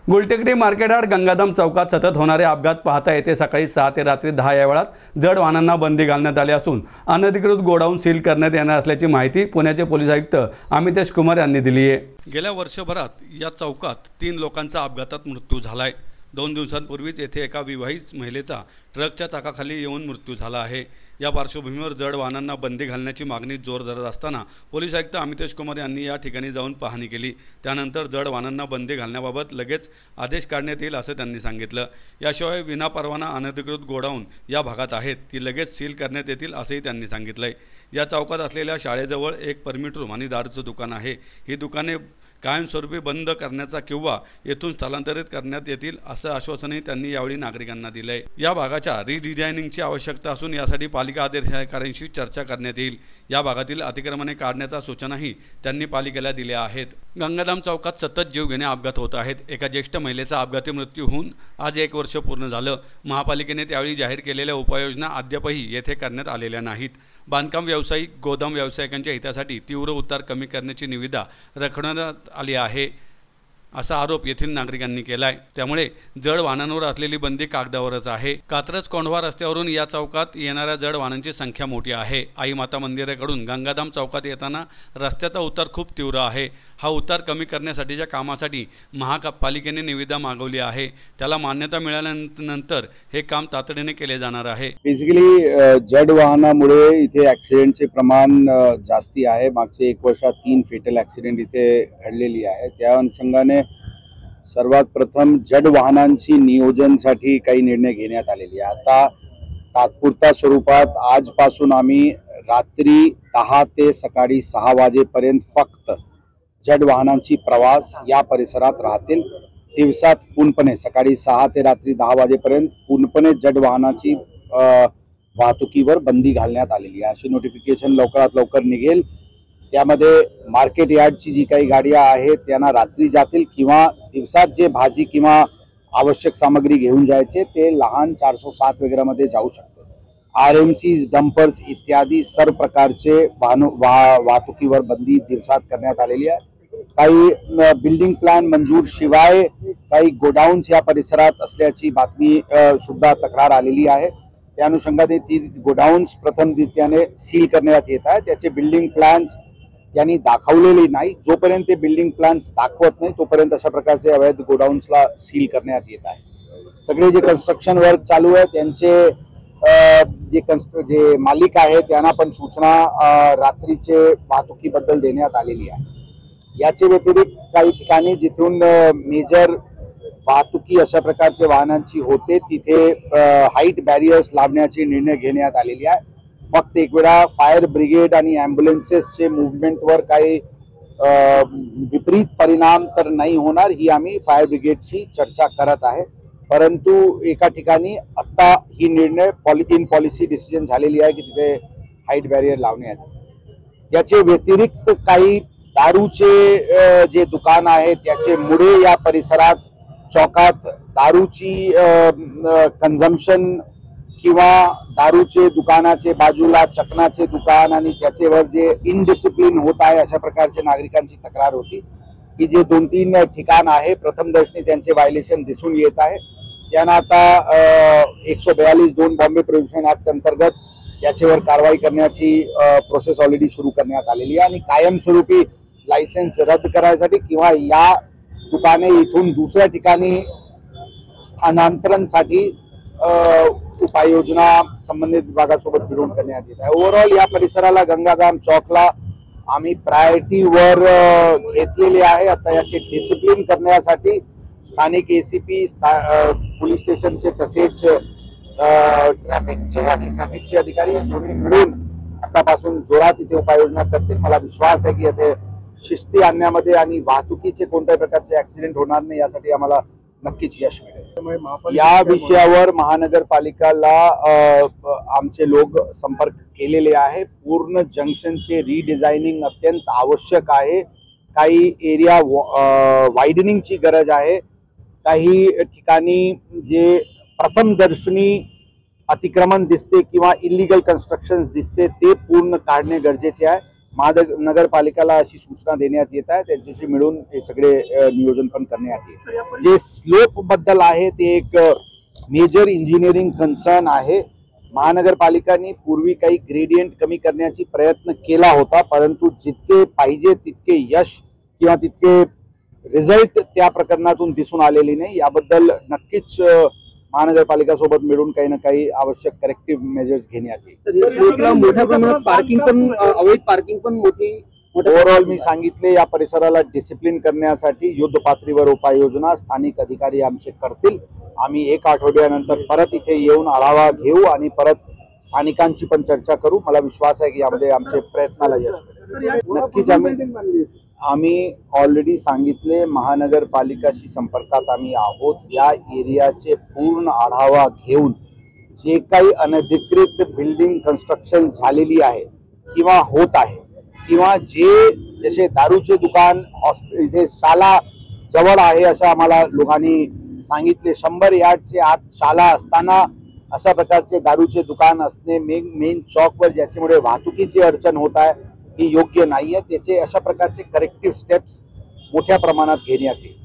Gultekdi market yard Gangadham चौकात सतत होणारे अपघात पाहता येते सकाळी 6 ते रात्री 10 या वेळात जड वाहनांना बंदी घालण्यात आली असून अनधिकृत गोडाऊन सील करण्यात येणार असल्याची माहिती पुण्याचे पोलीस आयुक्त अमितेश कुमार यांनी दिली आहे। गेल्या वर्षभरात या चौकात 3 लोकांचा अपघातात मृत्यू झालाय। 2 दिवसांपूर्वीच येथे एका विवाहित महिलेचा ट्रकच्या चाकाखाली येऊन मृत्यू झाला आहे। या पार्श्वभूमीवर जड वाहनांना बंदी घालण्याची मागणी जोर धरत असताना पोलीस आयुक्त अमितेश कुमार यांनी या ठिकाणी जाऊन पाहणी केली। त्यानंतर जड वाहनांना बंदी घालण्याबाबत लगेच आदेश काढण्यात येईल असं त्यांनी सांगितलं। याशिवाय विनापरवाना अनधिकृत गोडाऊन या भागात आहेत ती लगेच सील करण्यात येतील असंही त्यांनी सांगितलंय। या चौकात असलेल्या शाळेजवळ एक परमिट रूम आणि दारूचं दुकान आहे। ही दुकाने कायमस्वरूपी बंद करण्याचा किंवा येथून स्थलांतरित करण्यात येतील असं आश्वासनही त्यांनी यावेळी नागरिकांना दिलंय। या भागाच्या रिडिझायनिंगची आवश्यकता असून यासाठी पालिका अधिकाऱ्यांशी चर्चा करण्यात येईल। या भागातील अतिक्रमणे काढण्याच्या सूचनाही त्यांनी पालिकेला दिल्या आहेत। गंगाधाम चौकात सतत जीवघेणे अपघात होत आहेत। एका ज्येष्ठ महिलेचा अपघाती मृत्यू होऊन आज 1 वर्ष पूर्ण झालं। महापालिकेने त्यावेळी जाहीर केलेल्या उपाययोजना अद्यापही येथे करण्यात आलेल्या नाहीत। बांधकाम व्यावसायिक गोदाम व्यावसायिकांच्या हितासाठी तीव्र उतार कमी करण्याची निविदा रखडण्यात आली आहे असा आरोप येथील नागरिकांनी केलाय। त्यामुळे जड वाहनांवर असलेली बंदी कागदावरच आहे। कात्रज कोंढवा रस्त्यावरून या चौकात येणाऱ्या जड वाहनांची संख्या मोठी आहे। आई माता मंदिराकडून गंगाधाम चौकात येताना रस्त्याचा उतार खूप तीव्र आहे। हा उतार कमी करण्यासाठीच्या कामासाठी महापालिकेने निविदा मागवली आहे। त्याला मान्यता मिळाल्यानंतर हे काम तातडीने केले जाणार आहे। बेसिकली जड वाहनामुळे इथे ॲक्सिडेंटचे प्रमाण जास्ती आहे। मागचे 1 वर्षात 3 फेटल ॲक्सिडेंट इथे घडलेली आहे। त्या अनुषंगाने सर्वात प्रथम जड वाहनांची नियोजनसाठी काही निर्णय घेण्यात आलेले आहे। आता तात्पुरत्या स्वरूपात आजपासून आम्ही रात्री 10 ते सकाळी 6 वाजेपर्यंत फक्त जड वाहनांची प्रवास या परिसरात राहतील। दिवसात पूर्णपणे सकाळी 6 ते रात्री 10 वाजेपर्यंत पूर्णपणे जड वाहनाची वाहतुकीवर बंदी घालण्यात आलेली आहे। अशी नोटिफिकेशन लवकरात लवकर निघेल। त्यामध्ये मार्केट यार्डची जी काही गाड्या आहेत त्यांना रात्री जातील किंवा दिवसात जे भाजी किंवा आवश्यक सामग्री घेऊन जायचे ते लहान 407 वगैरेमध्ये जाऊ शकते। RMC डंपर्स इत्यादी सर्व प्रकारचे वाहतुकीवर बंदी दिवसात करण्यात आलेली आहे। काही बिल्डिंग प्लॅन मंजूर शिवाय काही गोडाऊन्स या परिसरात असल्याची बातमी सुद्धा तक्रार आलेली आहे। त्या अनुषंगाने ती गोडाऊन्स प्रथमरित्याने सील करण्यात येत आहे। त्याचे बिल्डिंग प्लॅन्स त्यांनी दाखवलेली नाही। जोपर्यंत ते बिल्डिंग प्लॅन्स दाखवत नाही तोपर्यंत अशा प्रकारचे अवैध गोडाऊन्सला सील करण्यात येत आहे। सगळे जे कन्स्ट्रक्शन वर्क चालू आहे त्यांचे जे मालिक आहे त्यांना पण सूचना रात्रीचे वाहतुकीबद्दल देण्यात आलेली आहे। याचे व्यतिरिक्त काही ठिकाणी जिथून मेजर वाहतुकी अशा प्रकारचे वाहनांची होते तिथे हाईट बॅरियर्स लावण्याची निर्णय घेण्यात आलेली आहे। फक्त एक वेळा फायर ब्रिगेड आणि ॲम्ब्युलन्सेसचे मूव्हमेंटवर काही विपरीत परिणाम तर नाही होणार ही आम्ही फायर ब्रिगेडची चर्चा करत आहे। परंतु एका ठिकाणी आत्ता ही निर्णय पॉलिसी डिसिजन झालेली आहे की तिथे हाईट बॅरियर लावण्यात येईल। त्याचे व्यतिरिक्त काही दारूचे जे दुकान आहे त्याचे मुळे या परिसरात चौकात दारूची कन्झम्पशन किंवा दारूचे दुकानाचे बाजूला चकनाचे दुकान आणि त्याच्यावर जे इनडिसिप्लिन होत आहे अशा प्रकारचे नागरिकांची तक्रार होती की जे 2-3 ठिकाण आहे प्रथमदर्शनी त्यांचे व्हायलेशन दिसून येत आहे। त्यांना आता 142(2) बॉम्बे प्रोहिबिशन ऍक्ट अंतर्गत याच्यावर कारवाई करण्याची प्रोसेस ऑलरेडी सुरू करण्यात आलेली आहे आणि कायमस्वरूपी लायसन्स रद्द करायसाठी किंवा या दुकाने इथून दुसऱ्या ठिकाणी स्थानांतरणसाठी उपाययोजना संबंधित विभागासोबत मिळून करण्यात येत आहे। ओव्हरऑल या परिसराला गंगाधाम चौकला आम्ही प्रायोरिटीवर घेतलेले आहे। आता याचे डिसिप्लिन करण्यासाठी स्थानिक ACP पोलीस स्टेशनचे तसेच ट्रॅफिकचे अधिकारी दोन्ही मिळून आतापासून जोरात इथे उपाययोजना करतील। मला विश्वास आहे की येथे शिस्ती आणण्यामध्ये आणि वाहतुकीचे कोणत्याही प्रकारचे ऍक्सिडेंट होणार नाही यासाठी आम्हाला नक्कीच यश मिळेल। या विषयावर महानगरपालिकाला आमचे लोक संपर्क केलेले आहे। पूर्ण जंक्शनचे रिडिझायनिंग अत्यंत आवश्यक आहे। काही एरिया वाइडनिंगची गरज आहे। काही ठिकाणी जे प्रथमदर्शनी अतिक्रमण दिसते किंवा इलिगल कन्स्ट्रक्शन्स दिसते ते पूर्ण काढणे गरजेचे आहे। महानगरपालिकेला अशी सूचना देण्यात येत आहे, त्यांच्याशी मिळून हे सगळे नियोजन पण करण्यात येईल. जे स्लोप बद्दल आहे ते एक मेजर इंजिनिअरिंग कन्सर्न आहे. महानगरपालिकांनी पूर्वी काही ग्रेडियंट कमी करण्याची प्रयत्न केला होता, परंतु जितके पाहिजे तितके यश किंवा तितके रिझल्ट त्या प्रकरणातून दिसून आलेली नाही. याबद्दल नक्कीच महानगरपालिका सोबत मिळून काही ना काही आवश्यक करेक्टिव्ह मेजर्स घेण्यात येईल. मोठ्या प्रमाणात अवैध पार्किंग पण मोठी ओव्हरऑल मी सांगितले, या परिसराला डिसिप्लिन करण्यासाठी युद्ध पातळीवर उपाययोजना स्थानिक अधिकारी आमचे करतील. आम्ही एक आठवड्यानंतर परत इथे येऊन आढावा घेऊ आणि परत स्थानिकांची पण चर्चा करू. मला विश्वास आहे की यामध्ये आमचे प्रयत्नाला यश मिळेल. नक्कीच आम्ही ऑलरेडी सांगितले, महानगरपालिकाशी संपर्कात आम्ही आहोत. या एरियाचे पूर्ण आढावा घेऊन जे काही अनधिकृत बिल्डिंग कन्स्ट्रक्शन झालेली आहे किंवा होत आहे किंवा जसे दारूचे दुकान इथे शाला जवळ आहे अशा आम्हाला लोकांनी सांगितले, 100 यार्डचे आत शाला असताना अशा प्रकारचे दारूचे दुकान असणे मेन चौकवर, ज्याच्यामुळे वाहतुकीची अडचण होत आहे, ही योग्य नाहीये. त्याचे अशा प्रकारचे करेक्टिव्ह स्टेप्स मोठ्या प्रमाणात घेण्यात येईल.